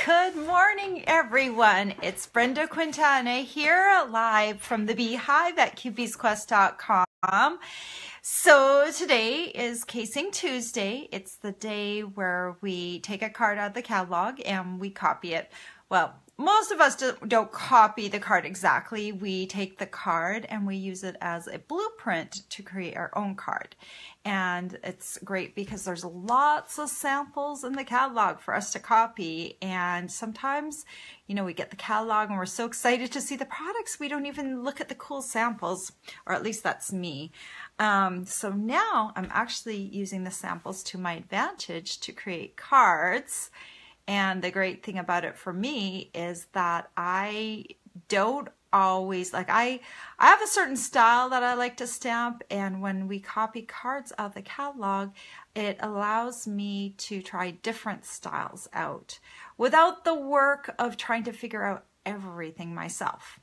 Good morning, everyone. It's Brenda Quintana here live from the Beehive at cubiesquest.com. So today is Casing Tuesday. It's the day where we take a card out of the catalog and we copy it. Well, most of us don't copy the card exactly. We take the card and we use it as a blueprint to create our own card. And it's great because there's lots of samples in the catalog for us to copy. And sometimes, you know, we get the catalog and we're so excited to see the products, we don't even look at the cool samples, or at least that's me. So now I'm actually using the samples to my advantage to create cards. And the great thing about it for me is that I don't always, I have a certain style that I like to stamp, and when we copy cards out of the catalog, it allows me to try different styles out without the work of trying to figure out everything myself.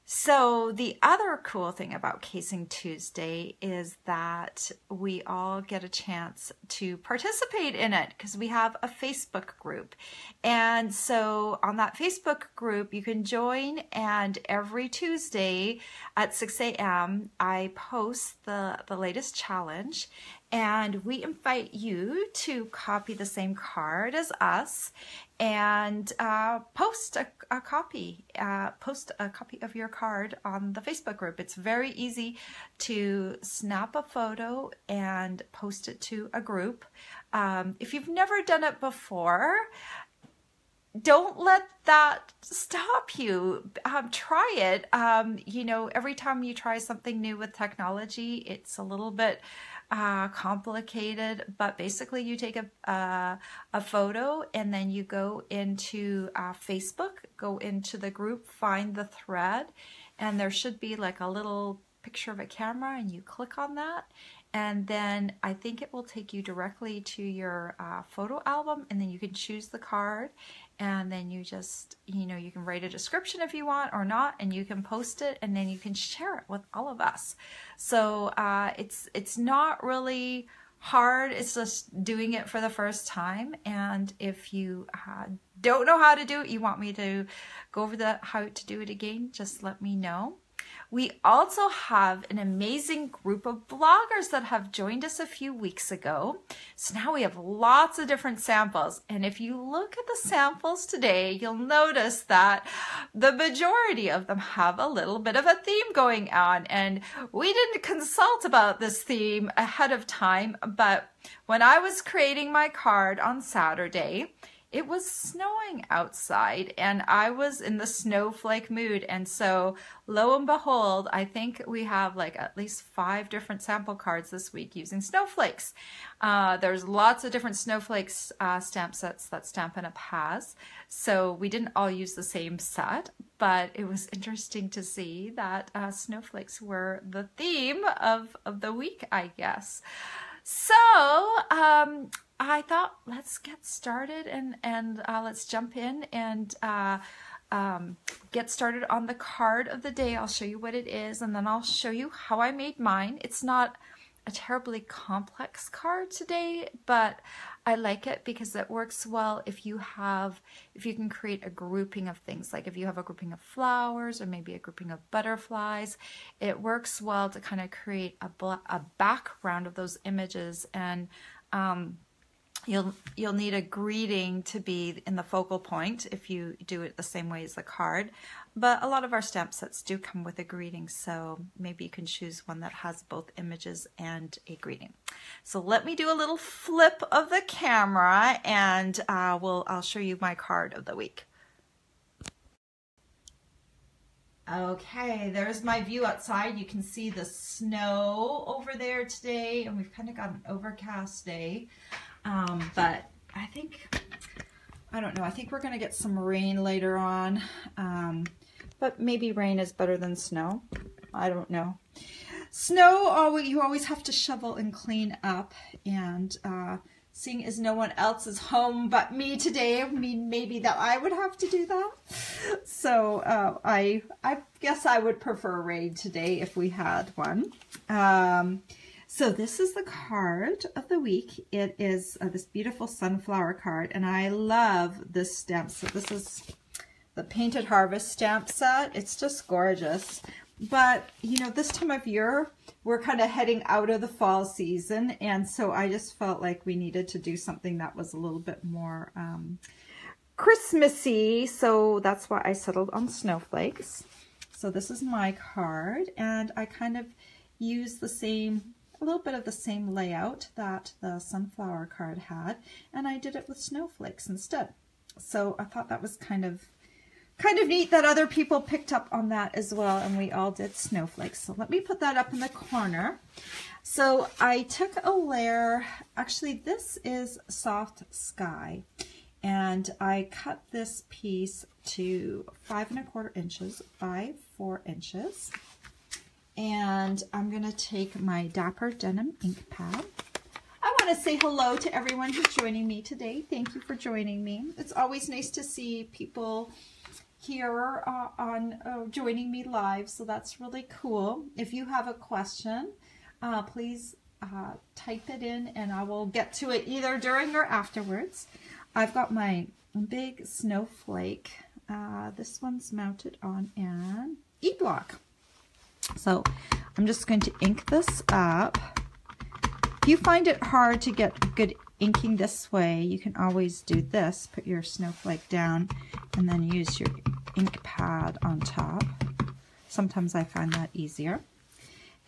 So the other cool thing about Casing Tuesday is that we all get a chance to participate in it because we have a Facebook group. And so on that Facebook group, you can join, and every Tuesday at 6 a.m. I post the latest challenge, and we invite you to copy the same card as us and post a copy of your card on the Facebook group. It's very easy to snap a photo and post it to a group. If you've never done it before, don't let that stop you. Try it. You know, every time you try something new with technology, it's a little bit complicated, but basically you take a photo and then you go into Facebook, go into the group, find the thread, and there should be like a little picture of a camera, and you click on that, and then I think it will take you directly to your photo album, and then you can choose the card, and then you just, you know, you can write a description if you want or not, and you can post it, and then you can share it with all of us. So it's not really hard. It's just doing it for the first time. And if you don't know how to do it, you want me to go over how to do it again, just let me know. We also have an amazing group of bloggers that have joined us a few weeks ago. So now we have lots of different samples. And if you look at the samples today, you'll notice that the majority of them have a little bit of a theme going on. And we didn't consult about this theme ahead of time, but when I was creating my card on Saturday, it was snowing outside and I was in the snowflake mood. And so lo and behold, I think we have like at least 5 different sample cards this week using snowflakes. There's lots of different snowflakes stamp sets that Stampin' Up! Has. So we didn't all use the same set, but it was interesting to see that snowflakes were the theme of the week, I guess. So I thought, let's get started and let's jump in and get started on the card of the day. I'll show you what it is, and then I'll show you how I made mine. It's not a terribly complex card today, but I like it because it works well if you can create a grouping of things, like if you have a grouping of flowers or maybe a grouping of butterflies. It works well to kind of create a background of those images, and you'll need a greeting to be in the focal point if you do it the same way as the card. But a lot of our stamp sets do come with a greeting, so maybe you can choose one that has both images and a greeting. So let me do a little flip of the camera, and I'll show you my card of the week. Okay, there's my view outside. You can see the snow over there today, and we've kind of got an overcast day. But I don't know, I think we're going to get some rain later on. But maybe rain is better than snow. I don't know. Snow, you always have to shovel and clean up, and seeing as no one else is home but me today, I mean, maybe that I would have to do that. So I guess I would prefer rain today if we had one. So this is the card of the week. It is this beautiful sunflower card, and I love this stamp set. This is the Painted Harvest stamp set. It's just gorgeous. But, you know, this time of year, we're kind of heading out of the fall season, and so I just felt like we needed to do something that was a little bit more Christmassy, so that's why I settled on snowflakes. So this is my card, and I kind of use the same, a little bit of the same layout that the sunflower card had, and I did it with snowflakes instead. So I thought that was kind of neat that other people picked up on that as well, and we all did snowflakes. So let me put that up in the corner. So I took a layer, actually this is Soft Sky, and I cut this piece to 5 1/4 inches by 4 inches. And I'm going to take my Dapper Denim ink pad. I want to say hello to everyone who's joining me today. Thank you for joining me. It's always nice to see people here joining me live, so that's really cool. If you have a question, please type it in and I will get to it either during or afterwards. I've got my big snowflake. This one's mounted on an E-block. So I'm just going to ink this up. If you find it hard to get good inking this way, you can always do this. Put your snowflake down and then use your ink pad on top. Sometimes I find that easier.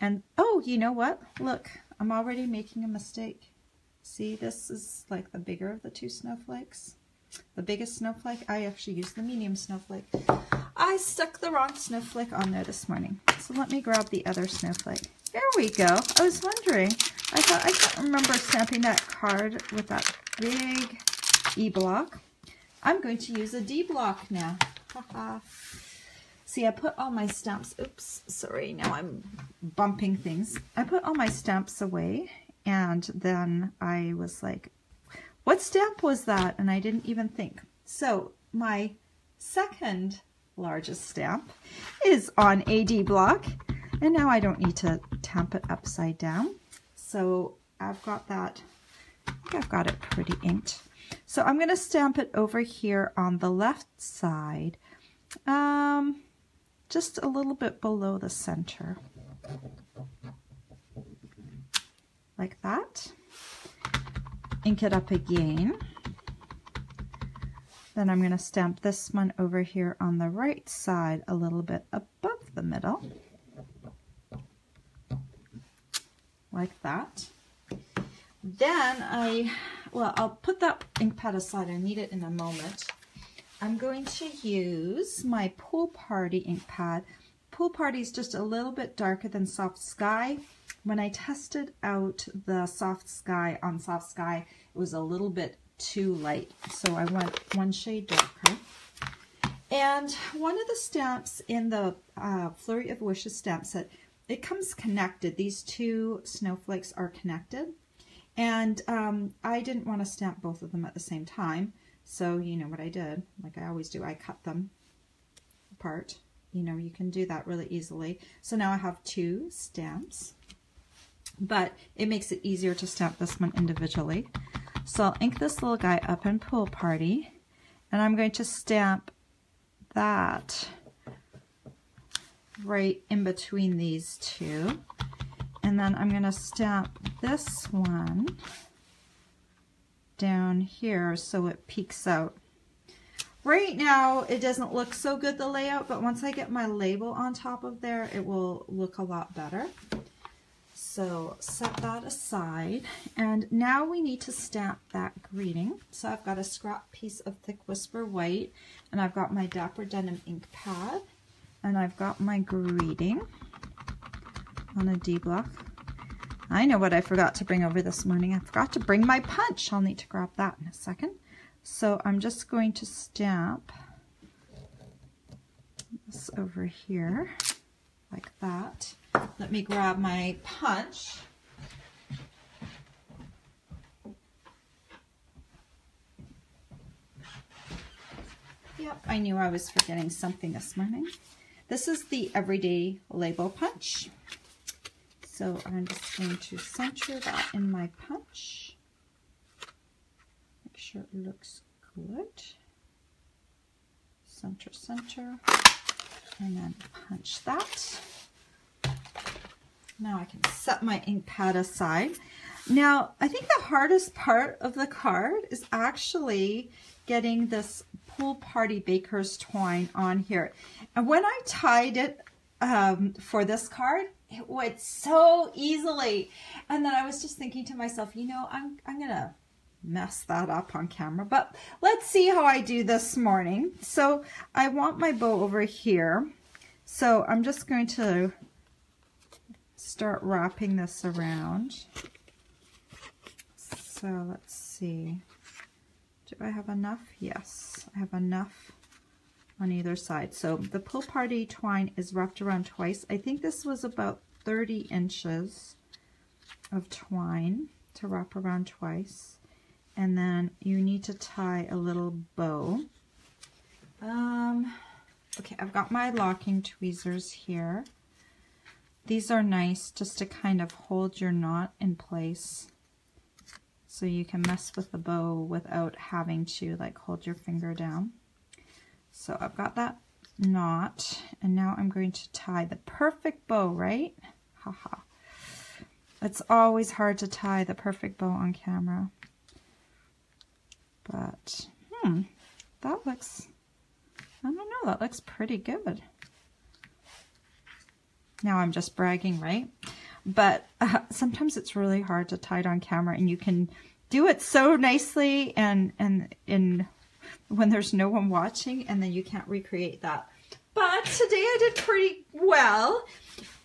And oh, you know what? Look, I'm already making a mistake. See, this is like the bigger of the two snowflakes. The biggest snowflake. I actually used the medium snowflake. I stuck the wrong snowflake on there this morning. So let me grab the other snowflake. There we go. I was wondering. I thought I can't remember stamping that card with that big E-block. I'm going to use a D-block now. Haha. See, I put all my stamps. Oops, sorry. Now I'm bumping things. I put all my stamps away, and then I was like, what stamp was that? And I didn't even think. So my second largest stamp is on a D-block, and now I don't need to tamp it upside down. So I've got that, I think I've got it pretty inked. So I'm going to stamp it over here on the left side, just a little bit below the center, like that. Ink it up again. Then I'm going to stamp this one over here on the right side a little bit above the middle, like that. Then I'll put that ink pad aside. I need it in a moment. I'm going to use my Pool Party ink pad. Pool Party is just a little bit darker than Soft Sky. When I tested out the Soft Sky on Soft Sky, it was a little bit too light, so I went one shade darker. And one of the stamps in the Flurry of Wishes stamp set, it comes connected. These two snowflakes are connected, and I didn't want to stamp both of them at the same time, so you know what I did, like I always do, I cut them apart. You know, you can do that really easily. So now I have two stamps, but it makes it easier to stamp this one individually. So I'll ink this little guy up in Pool Party, and I'm going to stamp that right in between these two. And then I'm going to stamp this one down here so it peeks out. Right now it doesn't look so good, the layout, but once I get my label on top of there, it will look a lot better. So set that aside, and now we need to stamp that greeting. So I've got a scrap piece of Thick Whisper White, and I've got my Dapper Denim ink pad, and I've got my greeting on a D-block. I know what I forgot to bring over this morning. I forgot to bring my punch. I'll need to grab that in a second. So I'm just going to stamp this over here like that. Let me grab my punch. Yep, I knew I was forgetting something this morning. This is the Everyday Label Punch. So I'm just going to center that in my punch. Make sure it looks good. Center, center, and then punch that. Now I can set my ink pad aside. Now, I think the hardest part of the card is actually getting this Pool Party Baker's twine on here. And when I tied it for this card, it went so easily. And then I was just thinking to myself, you know, I'm going to mess that up on camera, but let's see how I do this morning. So I want my bow over here. So I'm just going to start wrapping this around. So let's see. Do I have enough? Yes, I have enough on either side. So the Pool Party twine is wrapped around twice. I think this was about 30 inches of twine to wrap around twice. And then you need to tie a little bow. Okay, I've got my locking tweezers here. These are nice just to kind of hold your knot in place, so you can mess with the bow without having to like hold your finger down. So I've got that knot, and now I'm going to tie the perfect bow, right? Haha. It's always hard to tie the perfect bow on camera. But, that looks, I don't know, that looks pretty good. Now I'm just bragging, right? But sometimes it's really hard to tie it on camera, and you can do it so nicely and when there's no one watching, and then you can't recreate that. But today I did pretty well.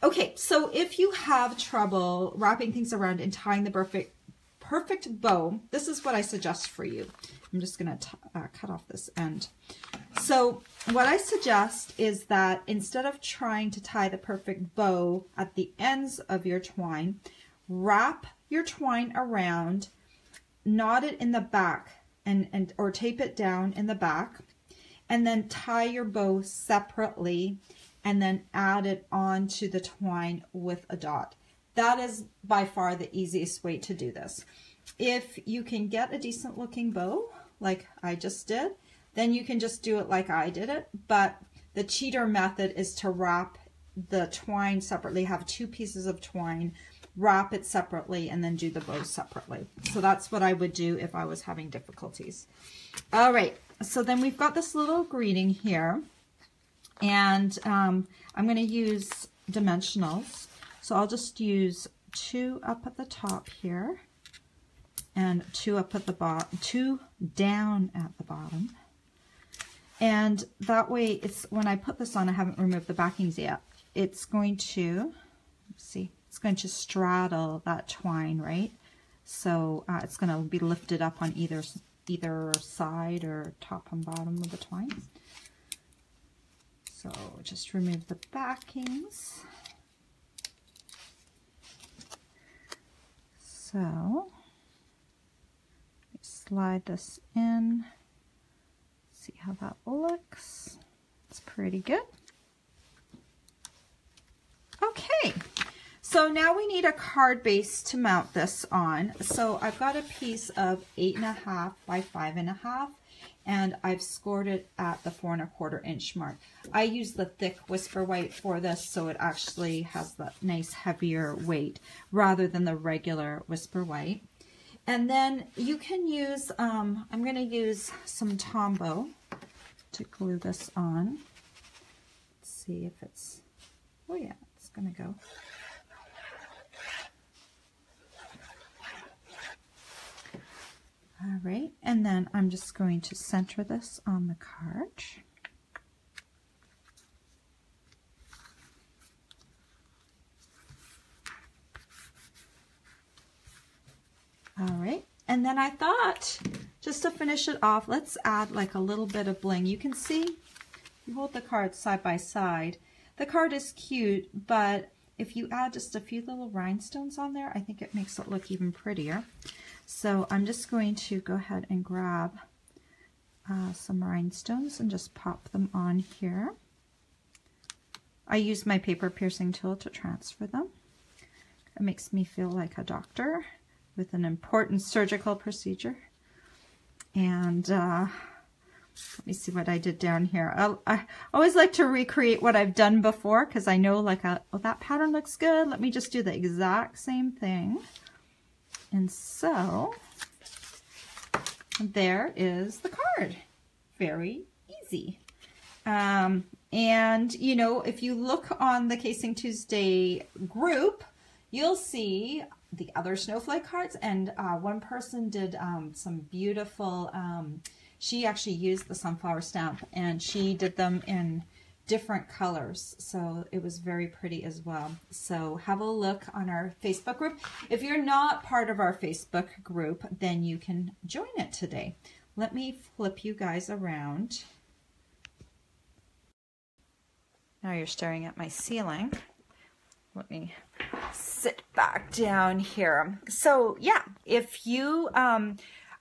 Okay, so if you have trouble wrapping things around and tying the perfect bow, this is what I suggest for you. I'm just going to cut off this end. So what I suggest is that instead of trying to tie the perfect bow at the ends of your twine, wrap your twine around, knot it in the back, or tape it down in the back, and then tie your bow separately, and then add it onto the twine with a dot. That is by far the easiest way to do this. If you can get a decent looking bow, like I just did, then you can just do it like I did it. But the cheater method is to wrap the twine separately, have 2 pieces of twine, wrap it separately, and then do the bow separately. So that's what I would do if I was having difficulties. All right, so then we've got this little greeting here, and I'm going to use dimensionals. So I'll just use 2 up at the top here, and 2 up at the bottom, 2 down at the bottom. And that way, it's when I put this on, I haven't removed the backings yet. It's going to, let's see, it's going to straddle that twine, right? So it's going to be lifted up on either side or top and bottom of the twine. So just remove the backings. So slide this in. See how that looks. It's pretty good. Okay, so now we need a card base to mount this on. So I've got a piece of 8.5 by 5.5, and I've scored it at the 4 1/4 inch mark. I use the thick Whisper White for this, so it actually has that nice heavier weight rather than the regular Whisper White. And then you can use, I'm going to use some Tombow to glue this on. Let's see if it's, oh yeah, it's going to go. All right, and then I'm just going to center this on the card. All right, and then I thought, just to finish it off, let's add like a little bit of bling. You can see, you hold the card side by side. The card is cute, but if you add just a few little rhinestones on there, I think it makes it look even prettier. So I'm just going to go ahead and grab some rhinestones and just pop them on here. I use my paper piercing tool to transfer them. It makes me feel like a doctor with an important surgical procedure. And let me see what I did down here. I always like to recreate what I've done before because I know like, oh, that pattern looks good. Let me just do the exact same thing. And so there is the card. Very easy. And, you know, if you look on the Casing Tuesday group, you'll see the other snowflake cards. And one person did some beautiful, she actually used the sunflower stamp and she did them in different colors. So it was very pretty as well. So have a look on our Facebook group. If you're not part of our Facebook group, then you can join it today. Let me flip you guys around. Now you're staring at my ceiling. Let me sit back down here. So yeah, if you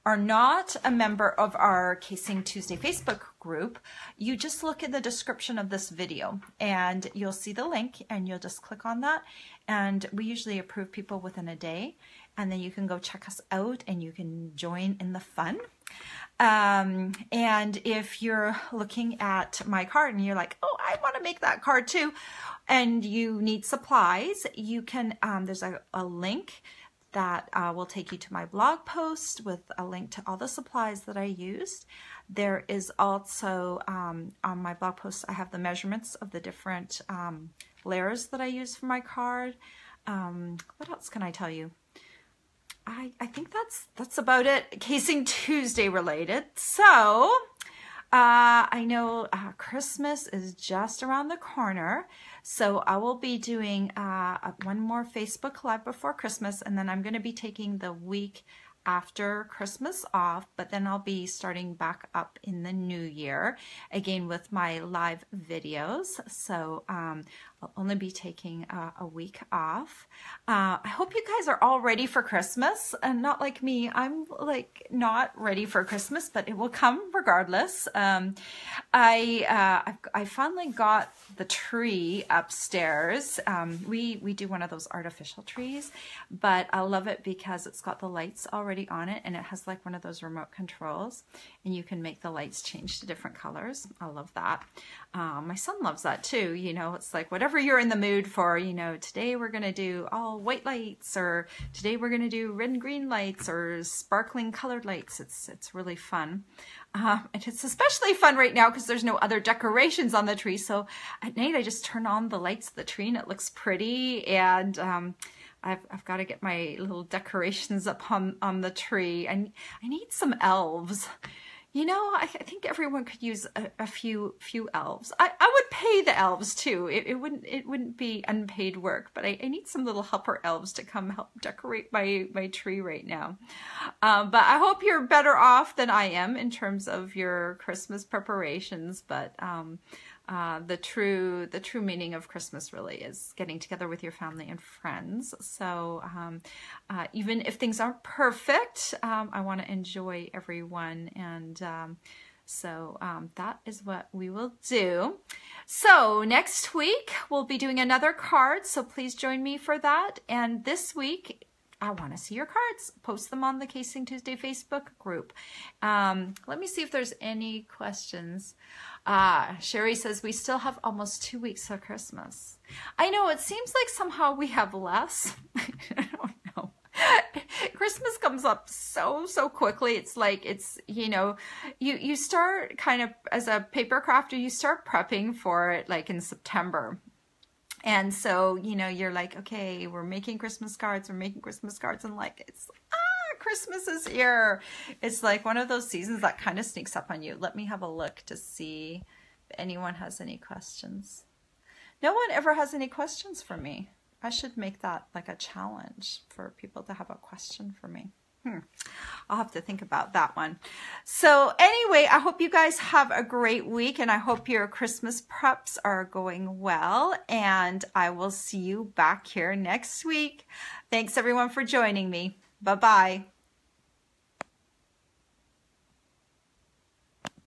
are not a member of our Casing Tuesday Facebook group, you just look in the description of this video and you'll see the link and you'll just click on that. And we usually approve people within a day. And then you can go check us out and you can join in the fun. And if you're looking at my card and you're like, oh, I want to make that card too, and you need supplies, you can, there's a link that will take you to my blog post with a link to all the supplies that I used. There is also, on my blog post, I have the measurements of the different layers that I use for my card. What else can I tell you? I think that's about it. Casing Tuesday related. So I know Christmas is just around the corner. So I will be doing one more Facebook Live before Christmas, and then I'm going to be taking the week after Christmas off, but then I'll be starting back up in the new year again with my live videos. So I'll only be taking a week off. I hope you guys are all ready for Christmas, and not like me. I'm like not ready for Christmas, but it will come regardless. I finally got the tree upstairs. We do one of those artificial trees, but I love it because it's got the lights already on it, and it has like one of those remote controls, and you can make the lights change to different colors. I love that. My son loves that too. You know, it's like whatever you're in the mood for, you know, today we're going to do all white lights, or today we're going to do red and green lights, or sparkling colored lights. It's really fun. And it's especially fun right now because there's no other decorations on the tree. So at night I just turn on the lights of the tree and it looks pretty. And I've got to get my little decorations up on the tree. And I need some elves. You know, I think everyone could use a few elves. I would pay the elves too. It wouldn't be unpaid work, but I need some little helper elves to come help decorate my tree right now. But I hope you're better off than I am in terms of your Christmas preparations. But the true meaning of Christmas really is getting together with your family and friends. So even if things aren't perfect, I want to enjoy everyone, and so that is what we will do. So next week we'll be doing another card, so please join me for that. And this week I want to see your cards. Post them on the Casing Tuesday Facebook group. Let me see if there's any questions. Sherry says, we still have almost 2 weeks for Christmas. I know, it seems like somehow we have less. I don't know. Christmas comes up so quickly. It's like, you know, you start kind of, as a paper crafter, you start prepping for it like in September. And so, you know, you're like, okay, we're making Christmas cards, and like, it's, Christmas is here. It's like one of those seasons that kind of sneaks up on you. Let me have a look to see if anyone has any questions. No one ever has any questions for me. I should make that like a challenge for people to have a question for me. I'll have to think about that one. So anyway, I hope you guys have a great week, and I hope your Christmas preps are going well, and I will see you back here next week. Thanks everyone for joining me. Bye-bye.